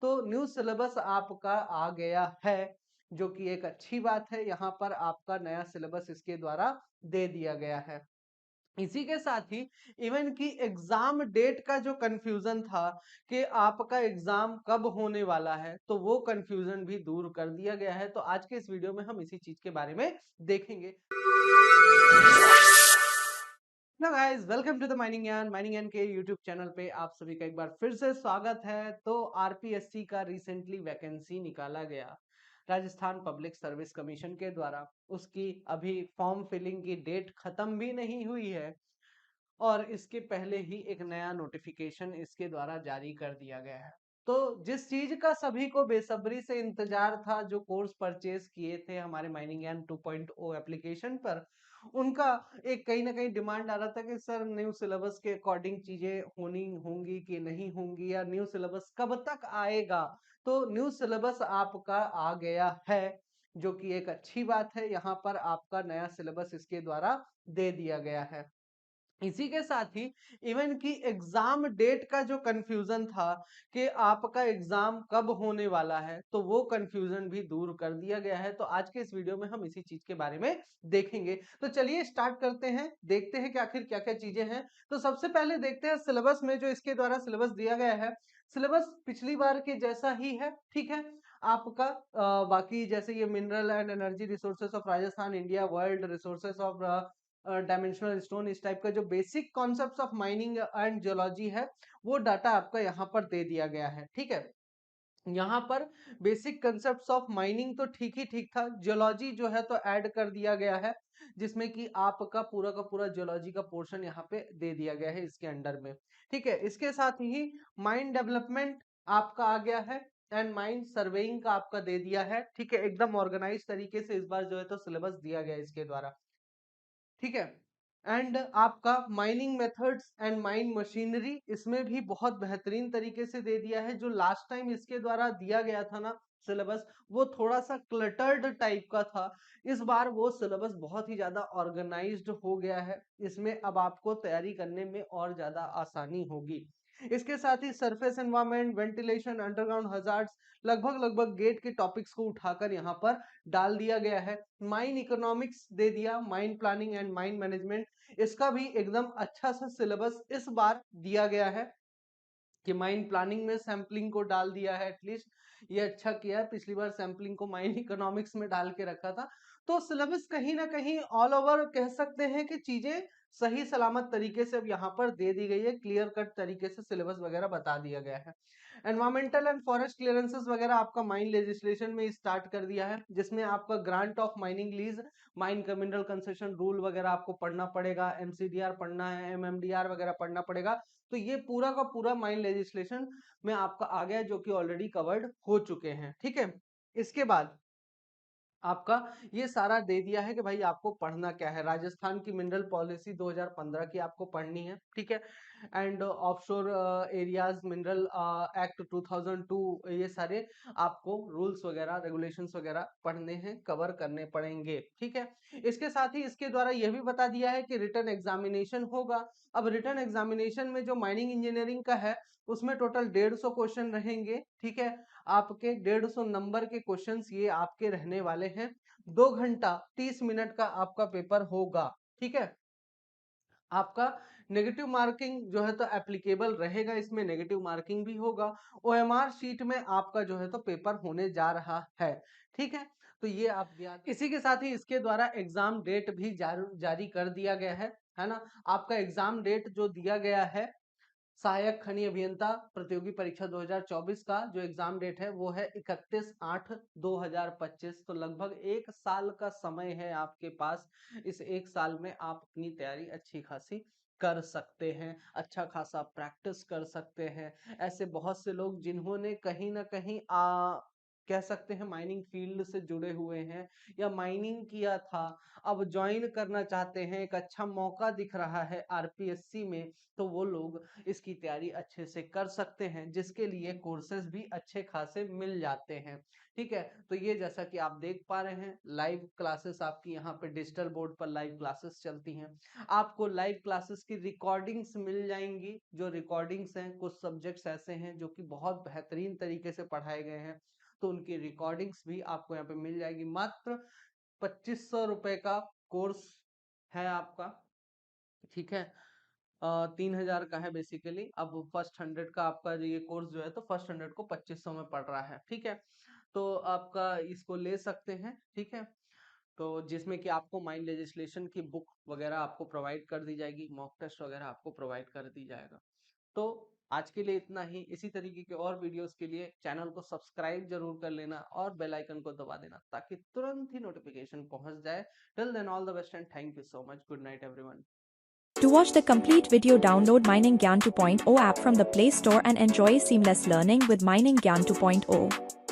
तो new syllabus आपका आ गया है, जो कि एक अच्छी बात है। यहाँ पर आपका नया सिलेबस इसके द्वारा दे दिया गया है। इसी के साथ ही इवन की एग्जाम डेट का जो कंफ्यूजन था कि आपका एग्जाम कब होने वाला है, तो वो कंफ्यूजन भी दूर कर दिया गया है। तो आज के इस वीडियो में हम इसी चीज के बारे में देखेंगे। Hello guys, welcome to the mining Gyan के यूट्यूब चैनल पे आप सभी का एक बार फिर से स्वागत है। तो आरपीएससी का रिसेंटली वैकेंसी निकाला गया राजस्थान पब्लिक सर्विस कमीशन के द्वारा। उसकी अभी फॉर्म फिलिंग की डेट खत्म भी नहीं हुई है और इसके पहले ही एक नया नोटिफिकेशन इसके द्वारा जारी कर दिया गया है। तो जिस चीज का सभी को बेसब्री से इंतजार था, जो कोर्स परचेज किए थे हमारे माइनिंग ज्ञान 2.0 एप्लीकेशन पर, उनका एक कहीं ना कहीं डिमांड आ रहा था कि सर न्यू सिलेबस के अकॉर्डिंग चीजें होनी होंगी कि नहीं होंगी, या न्यू सिलेबस कब तक आएगा। तो न्यू सिलेबस आपका आ गया है, जो कि एक अच्छी बात है। यहाँ पर आपका नया सिलेबस इसके द्वारा दे दिया गया है। इसी के साथ ही इवन की एग्जाम डेट का जो कंफ्यूजन था कि आपका एग्जाम कब होने वाला है, तो वो कंफ्यूजन भी दूर कर दिया गया है। तो आज के इस वीडियो में हम इसी चीज के बारे में देखेंगे। तो चलिए स्टार्ट करते हैं, देखते हैं कि आखिर क्या क्या चीजें हैं। तो सबसे पहले देखते हैं सिलेबस में जो इसके द्वारा सिलेबस दिया गया है। सिलेबस पिछली बार के जैसा ही है, ठीक है। आपका बाकी जैसे ये mineral and energy resources of Rajasthan, India, world resources of dimensional stone, इस टाइप का जो basic concepts of mining and geology है, वो डाटा आपका यहाँ पर दे दिया गया है, ठीक है। यहाँ पर बेसिक कंसेप्ट्स ऑफ माइनिंग तो ठीक ही ठीक था, जियोलॉजी जो है तो ऐड कर दिया गया है, जिसमें कि आपका पूरा का पूरा जियोलॉजी का पोर्शन यहाँ पे दे दिया गया है इसके अंडर में, ठीक है। इसके साथ ही माइन डेवलपमेंट आपका आ गया है, एंड माइन सर्वेइंग का आपका दे दिया है, ठीक है। एकदम ऑर्गेनाइज तरीके से इस बार जो है तो सिलेबस दिया गया है इसके द्वारा, ठीक है। एंड आपका mining methods and mine machinery इसमें भी बहुत बेहतरीन तरीके से दे दिया है। जो लास्ट टाइम इसके द्वारा दिया गया था ना सिलेबस, वो थोड़ा सा क्लटर्ड टाइप का था। इस बार वो सिलेबस बहुत ही ज्यादा ऑर्गेनाइज्ड हो गया है। इसमें अब आपको तैयारी करने में और ज्यादा आसानी होगी। इसके साथ ही surface environment, ventilation, underground hazards, लगभग लगभग गेट के टॉपिक्स को उठाकर यहाँ पर डाल दिया गया है। माइन इकोनॉमिक्स दे दिया, mine planning and mine management, इसका भी एकदम अच्छा सा सिलेबस इस बार दिया गया है कि माइन प्लानिंग में सैम्पलिंग को डाल दिया है। एटलीस्ट ये अच्छा किया है, पिछली बार सैम्पलिंग को माइन इकोनॉमिक्स में डाल के रखा था। तो सिलेबस कहीं ना कहीं ऑल ओवर कह सकते हैं कि चीजें सही सलामत तरीके से अब यहाँ पर दे दी गई है, क्लियर कट तरीके से सिलेबस वगैरह बता दिया गया है। एनवायरमेंटल एंड फॉरेस्ट क्लियरेंसेस वगैरह आपका माइन लेजिस्लेशन में स्टार्ट कर दिया है, जिसमें आपका grant of mining lease, mine का मिनरल कंसेशन रूल वगैरह आपको पढ़ना पड़ेगा, एमसीडीआर पढ़ना है, एमएमडीआर वगैरह पढ़ना पड़ेगा। तो ये पूरा का पूरा माइन लेजिस्लेशन में आपका आ गया, जो कि ऑलरेडी कवर्ड हो चुके हैं, ठीक है। इसके बाद आपका ये सारा दे दिया है कि भाई आपको पढ़ना क्या है। राजस्थान की मिनरल पॉलिसी 2015 की आपको पढ़नी है, ठीक है। And offshore areas mineral act 2002, ये सारे आपको रूल्स वगैरह रेगुलेशंस वगैरह पढ़ने हैं, कवर करने पड़ेंगे, ठीक है। इसके साथ ही इसके द्वारा यह भी बता दिया है कि रिटर्न एग्जामिनेशन होगा। अब रिटर्न एग्जामिनेशन में जो माइनिंग इंजीनियरिंग का है, उसमें टोटल 150 क्वेश्चन रहेंगे, ठीक है। आपके 150 नंबर के क्वेश्चंस ये आपके रहने वाले हैं। 2 घंटा 30 मिनट का आपका पेपर होगा, ठीक है। आपका नेगेटिव मार्किंग जो है तो एप्लीकेबल रहेगा, इसमें नेगेटिव मार्किंग भी होगा। ओएमआर शीट में आपका जो है तो पेपर होने जा रहा है, ठीक है। तो ये आप ध्यान, इसी के साथ ही इसके द्वारा एग्जाम डेट भी जारी कर दिया गया है ना। आपका एग्जाम डेट जो दिया गया है सहायक खनि अभियंता प्रतियोगी परीक्षा 2024 का जो एग्जाम डेट है वो है 31/8/2025। तो लगभग 1 साल का समय है आपके पास। इस 1 साल में आप अपनी तैयारी अच्छी खासी कर सकते हैं, अच्छा खासा प्रैक्टिस कर सकते हैं। ऐसे बहुत से लोग जिन्होंने कहीं ना कहीं कह सकते हैं माइनिंग फील्ड से जुड़े हुए हैं या माइनिंग किया था, अब ज्वाइन करना चाहते हैं, एक अच्छा मौका दिख रहा है आरपीएससी में, तो वो लोग इसकी तैयारी अच्छे से कर सकते हैं, जिसके लिए कोर्सेज भी अच्छे खासे मिल जाते हैं। ठीक है, तो ये जैसा कि आप देख पा रहे हैं लाइव क्लासेस आपकी यहाँ पे डिजिटल बोर्ड पर लाइव क्लासेस चलती हैं। आपको लाइव क्लासेस की रिकॉर्डिंग्स मिल जाएंगी। जो रिकॉर्डिंग्स हैं, कुछ सब्जेक्ट्स ऐसे हैं जो कि बहुत बेहतरीन तरीके से पढ़ाए गए हैं, तो उनकी रिकॉर्डिंग्स भी आपको यहाँ पे मिल जाएगी। मात्र 2500 रुपए का कोर्स है आपका। ठीक है, 3000 का है बेसिकली। अब फर्स्ट 100 का आपका ये कोर्स जो है, तो फर्स्ट 100 को 2500 में पड़ रहा है। ठीक है, तो आपका इसको ले सकते हैं। ठीक है, तो जिसमें कि आपको माइंड लेजिस्लेशन की बुक वगैरह आपको प्रोवाइड कर दी जाएगी, मॉक टेस्ट वगैरह आपको प्रोवाइड कर दी जाएगा। तो आज के लिए इतना ही। इसी तरीके के और वीडियोस के लिए चैनल को सब्सक्राइब जरूर कर लेना और बेल आइकन को दबा देना, ताकि तुरंत ही नोटिफिकेशन पहुंच जाए। Till then all the best and thank you so much. Good night everyone. To watch the complete video, download Mining Gyan 2.0 app from the Play Store and enjoy seamless learning with Mining Gyan 2.0.